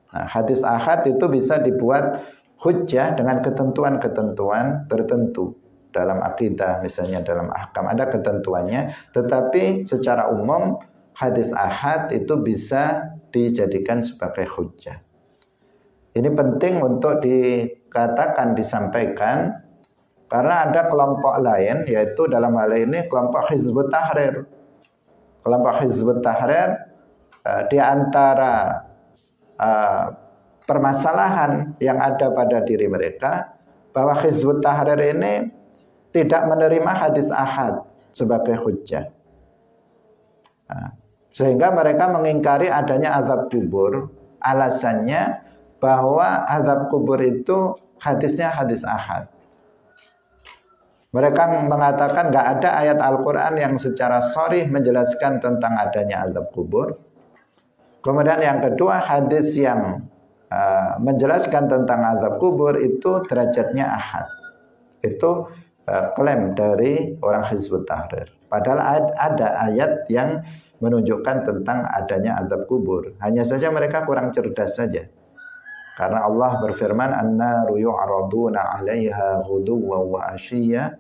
Nah, hadis ahad itu bisa dibuat hujjah dengan ketentuan-ketentuan tertentu. Dalam akidah, misalnya dalam ahkam ada ketentuannya, tetapi secara umum hadis ahad itu bisa dijadikan sebagai hujjah. Ini penting untuk dikatakan, disampaikan, karena ada kelompok lain, yaitu dalam hal ini kelompok Hizbut Tahrir. Kelompok Hizbut Tahrir di antara permasalahan yang ada pada diri mereka, bahwa Hizbut Tahrir ini tidak menerima hadis ahad sebagai hujjah. Sehingga mereka mengingkari adanya azab kubur. Alasannya bahwa azab kubur itu hadisnya hadis ahad. Mereka mengatakan nggak ada ayat Al-Quran yang secara sharih menjelaskan tentang adanya azab kubur. Kemudian yang kedua, hadis yang menjelaskan tentang azab kubur itu derajatnya ahad. Itu klaim dari orang Hizbut Tahrir. Padahal ada ayat yang menunjukkan tentang adanya azab kubur. Hanya saja mereka kurang cerdas saja. Karena Allah berfirman, "An-naru yu'raduna 'alaiha ghuduwwan wa 'ashiyya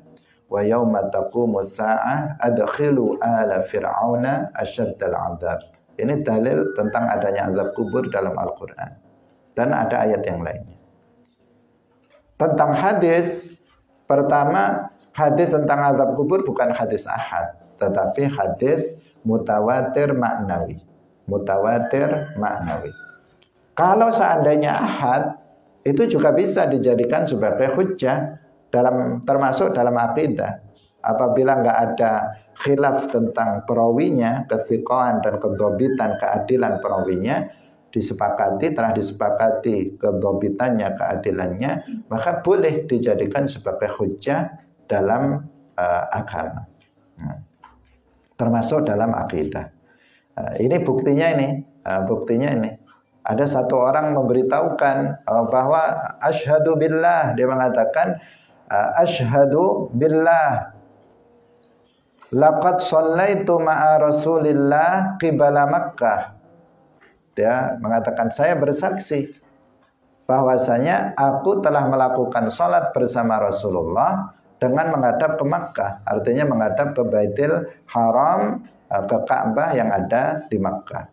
wa yauma taqumus saa'ah adkhilu ala fir'auna asyaddal 'adzab." Ini dalil tentang adanya azab kubur dalam Al-Qur'an. Dan ada ayat yang lainnya. Tentang hadis, pertama, hadis tentang azab kubur bukan hadis ahad, tetapi hadis mutawatir maknawi. Mutawatir maknawi. Kalau seandainya ahad, itu juga bisa dijadikan sebagai hujjah termasuk dalam akidah. Apabila nggak ada khilaf tentang perawinya, kefiqahan dan kedobitan, keadilan perawinya, telah disepakati kedobitannya, keadilannya, maka boleh dijadikan sebagai hujjah dalam agama, termasuk dalam akidah. Ini buktinya ini. Ada satu orang memberitahukan bahwa asyhadu billah, dia mengatakan asyhadu billah laqad shallaitu ma'a Rasulillah qibala Makkah. Dia mengatakan, saya bersaksi bahwasanya aku telah melakukan salat bersama Rasulullah dengan menghadap ke Makkah, artinya menghadap ke Baitul Haram, ke Ka'bah yang ada di Makkah.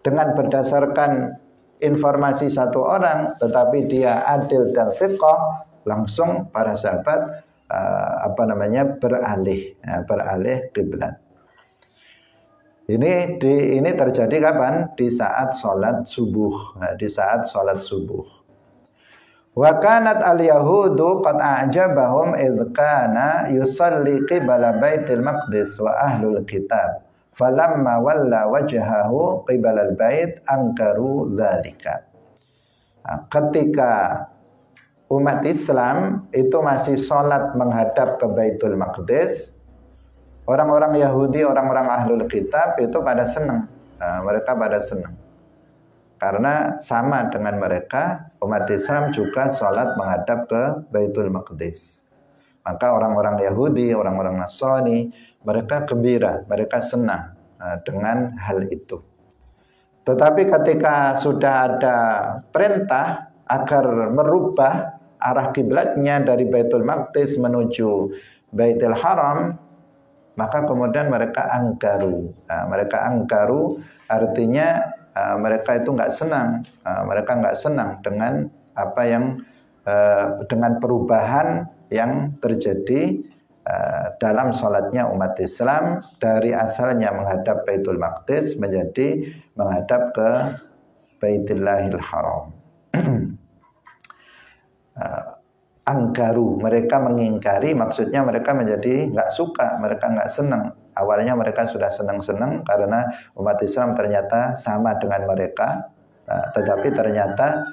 Dengan berdasarkan informasi satu orang, tetapi dia adil dan thiqah, langsung para sahabat beralih kiblat. Ini terjadi kapan? Di saat sholat subuh. Wa kanat al-yahudu qad a'jabahum idh kana yusalli qibala Baitil Maqdis wa ahlul kitab. Falamma walla wajhahu qibala al-bait ankaru dzalika. Ketika umat Islam itu masih sholat menghadap ke Baitul Maqdis, orang-orang Yahudi, orang-orang Ahlul Kitab itu pada senang. Mereka pada senang. Karena sama dengan mereka, umat Islam juga sholat menghadap ke Baitul Maqdis. Maka orang-orang Yahudi, orang-orang Nasrani, mereka gembira, mereka senang dengan hal itu. Tetapi ketika sudah ada perintah agar merubah arah kiblatnya dari Baitul Maqdis menuju Baitul Haram, maka kemudian mereka angkaru. Artinya mereka itu nggak senang. Mereka nggak senang dengan apa yang dengan perubahan yang terjadi dalam sholatnya umat Islam dari asalnya menghadap Baitul Maqdis menjadi menghadap ke Baitullahil Haram. Angkaru, mereka mengingkari, maksudnya mereka menjadi nggak suka, mereka nggak senang. Awalnya mereka sudah senang-senang karena umat Islam ternyata sama dengan mereka, tetapi ternyata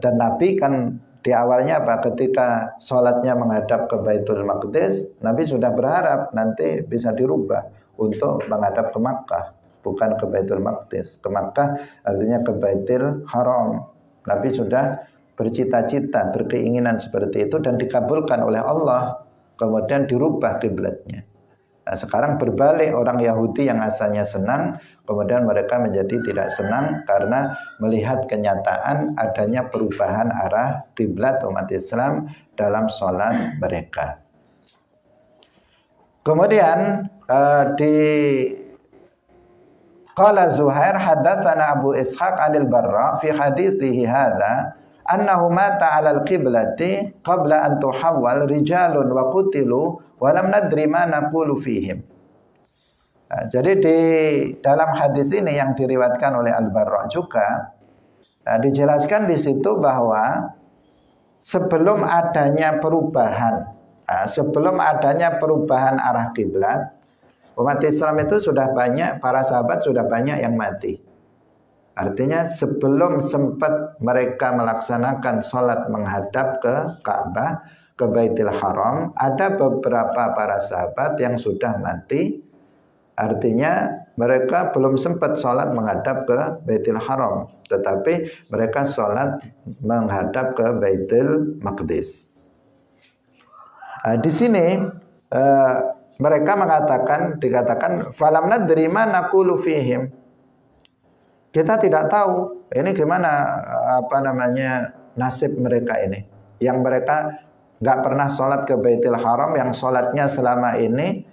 dan Nabi kan di awalnya ketika sholatnya menghadap ke Baitul Maqdis, Nabi sudah berharap nanti bisa dirubah untuk menghadap ke Makkah, bukan ke Baitul Maqdis. Ke Makkah artinya ke Baitul Haram. Nabi sudah bercita-cita, berkeinginan seperti itu dan dikabulkan oleh Allah, kemudian dirubah kiblatnya. Nah, sekarang berbalik, orang Yahudi yang asalnya senang, kemudian mereka menjadi tidak senang karena melihat kenyataan adanya perubahan arah kiblat umat Islam dalam sholat mereka. Kemudian Qala Zuhair haddatsana Abu Ishaq 'anil Barra fi hadithihi hadza annahu mata 'alal qiblati qabla an tuhawwal rijalun wa qutilu wa lam nadri ma naqulu fihim. Jadi di dalam hadis ini yang diriwayatkan oleh Al-Barra juga dijelaskan di situ bahwa sebelum adanya perubahan arah kiblat, umat Islam itu sudah banyak, para sahabat sudah banyak yang mati. Artinya sebelum sempat mereka melaksanakan sholat menghadap ke Ka'bah, ke Baitul Haram, ada beberapa para sahabat yang sudah mati. Artinya mereka belum sempat sholat menghadap ke Baitul Haram, tetapi mereka sholat menghadap ke Baitul Maqdis. Di sini mereka dikatakan falam nadri ma naqulu fihim. Kita tidak tahu ini gimana nasib mereka ini, yang mereka nggak pernah sholat ke Baitul Haram, yang sholatnya selama ini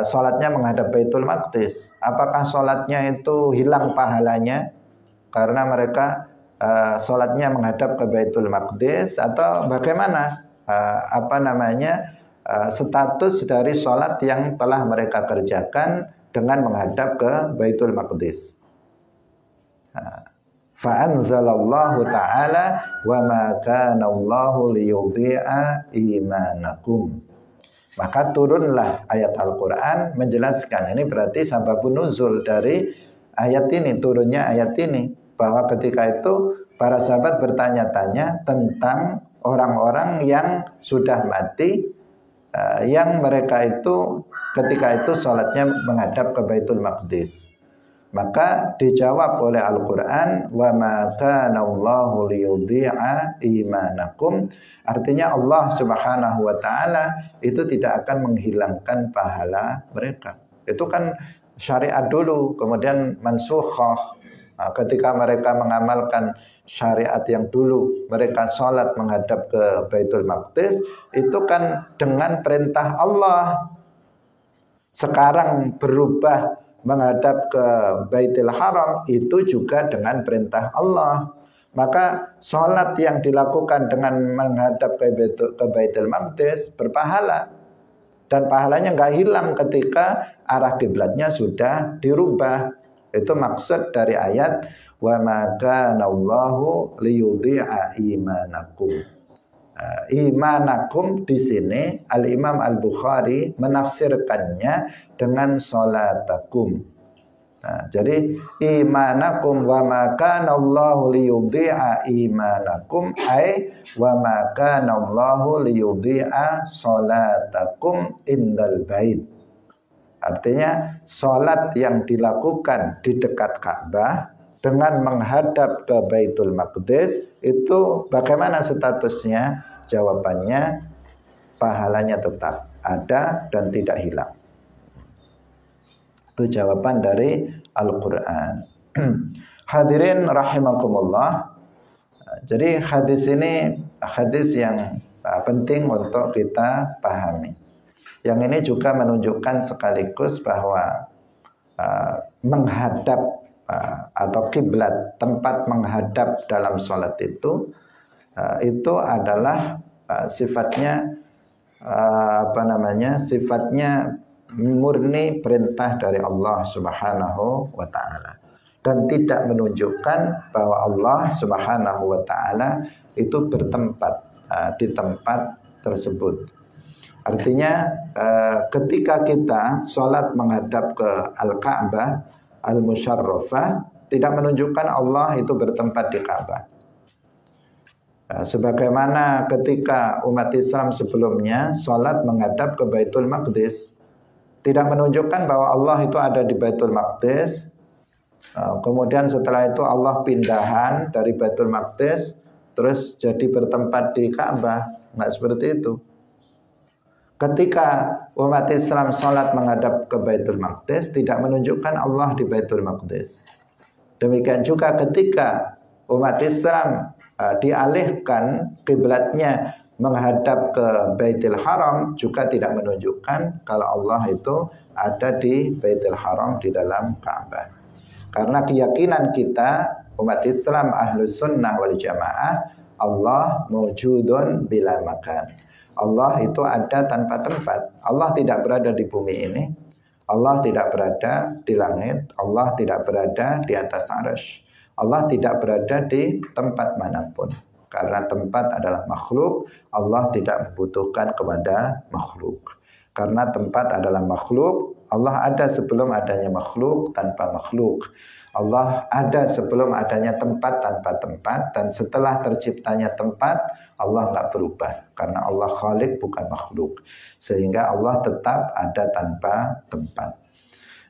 sholatnya menghadap Baitul Maqdis. Apakah sholatnya itu hilang pahalanya karena mereka sholatnya menghadap ke Baitul Maqdis, atau bagaimana status dari sholat yang telah mereka kerjakan dengan menghadap ke Baitul Maqdis. Fa anzalallahu ta'ala wa ma kana Allahu liyudhi'a imanakum. Maka turunlah ayat Al-Qur'an menjelaskan. Ini berarti sababun nuzul dari ayat ini, turunnya ayat ini, bahwa ketika itu para sahabat bertanya-tanya tentang orang-orang yang sudah mati, yang mereka itu ketika itu sholatnya menghadap ke Baitul Maqdis. Maka dijawab oleh Al-Quran, wa ma kana Allahu liyudhi'a imanakum. Artinya Allah Subhanahu wa taala itu tidak akan menghilangkan pahala mereka. Itu kan syariat dulu, kemudian mansukhah. Ketika mereka mengamalkan syariat yang dulu, mereka sholat menghadap ke Baitul Maqdis, itu kan dengan perintah Allah. Sekarang berubah menghadap ke Baitul Haram, itu juga dengan perintah Allah. Maka sholat yang dilakukan dengan menghadap ke Baitul Maqdis berpahala, dan pahalanya nggak hilang ketika arah kiblatnya sudah dirubah. Itu maksud dari ayat wa ma kana Allahu liyudhi'a imanakum. Imanakum di sini Al-Imam Al-Bukhari menafsirkannya dengan salatakum. Jadi imanakum wa ma kana Allahu liyudhi'a imanakum ay wa ma kana Allahu liyudhi'a salatakum indal bait. Artinya salat yang dilakukan di dekat Ka'bah dengan menghadap ke Baitul Maqdis itu bagaimana statusnya? Jawabannya pahalanya tetap ada dan tidak hilang. Itu jawaban dari Al-Quran. Hadirin rahimakumullah. Jadi hadis ini hadis yang penting untuk kita pahami. Yang ini juga menunjukkan sekaligus bahwa menghadap atau kiblat, tempat menghadap dalam sholat itu adalah sifatnya sifatnya murni perintah dari Allah Subhanahu wa taala, dan tidak menunjukkan bahwa Allah Subhanahu wa taala itu bertempat di tempat tersebut. Artinya ketika kita sholat menghadap ke Al-Ka'bah Al-Musyarrafah, tidak menunjukkan Allah itu bertempat di Ka'bah. Sebagaimana ketika umat Islam sebelumnya sholat menghadap ke Baitul Maqdis, tidak menunjukkan bahwa Allah itu ada di Baitul Maqdis. Kemudian setelah itu Allah pindahan dari Baitul Maqdis terus jadi bertempat di Ka'bah. Nggak seperti itu. Ketika umat Islam sholat menghadap ke Baitul Maqdis, tidak menunjukkan Allah di Baitul Maqdis. Demikian juga ketika umat Islam dialihkan kiblatnya menghadap ke Baitul Haram, juga tidak menunjukkan kalau Allah itu ada di Baitul Haram di dalam Ka'bah. Karena keyakinan kita umat Islam Ahlus Sunnah wal Jamaah, Allah mawjudun bila makan. Allah itu ada tanpa tempat. Allah tidak berada di bumi ini. Allah tidak berada di langit. Allah tidak berada di atas arsy. Allah tidak berada di tempat manapun. Karena tempat adalah makhluk, Allah tidak membutuhkan kepada makhluk. Karena tempat adalah makhluk, Allah ada sebelum adanya makhluk tanpa makhluk. Allah ada sebelum adanya tempat tanpa tempat, dan setelah terciptanya tempat, Allah nggak berubah. Karena Allah khalik bukan makhluk. Sehingga Allah tetap ada tanpa tempat.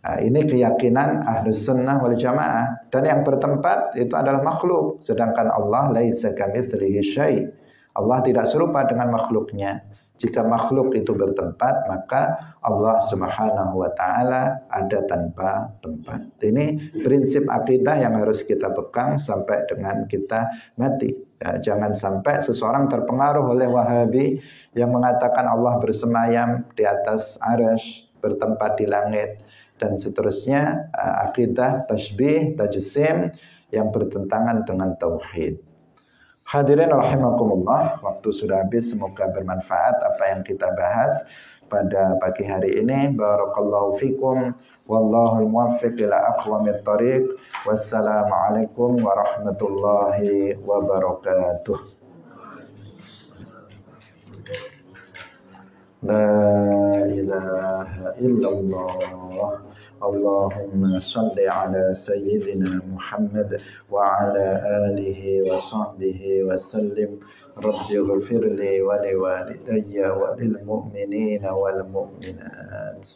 Nah, ini keyakinan Ahlus Sunnah wal Jamaah. Dan yang bertempat itu adalah makhluk. Sedangkan Allah laisa kamitslihi syai'. Allah tidak serupa dengan makhluknya. Jika makhluk itu bertempat, maka Allah Subhanahu wa taala ada tanpa tempat. Ini prinsip akidah yang harus kita pegang sampai dengan kita mati. Ya, jangan sampai seseorang terpengaruh oleh Wahabi yang mengatakan Allah bersemayam di atas arsy, bertempat di langit, dan seterusnya, akidah tasbih, tajsim yang bertentangan dengan tauhid. Hadirin rahimakumullah, waktu sudah habis, semoga bermanfaat apa yang kita bahas. pada pagi hari ini. Barakallahu fikum. Wallahul muwaffiq ila aqwamit thariq. Wassalamualaikum warahmatullahi wabarakatuh. La ilaha illallah. Allahumma salli ala sayyidina Muhammad wa ala alihi wa sahbihi wa sallim. Rabbi ghafirli wa liwalidayya wa lil mu'minina wal mu'minat.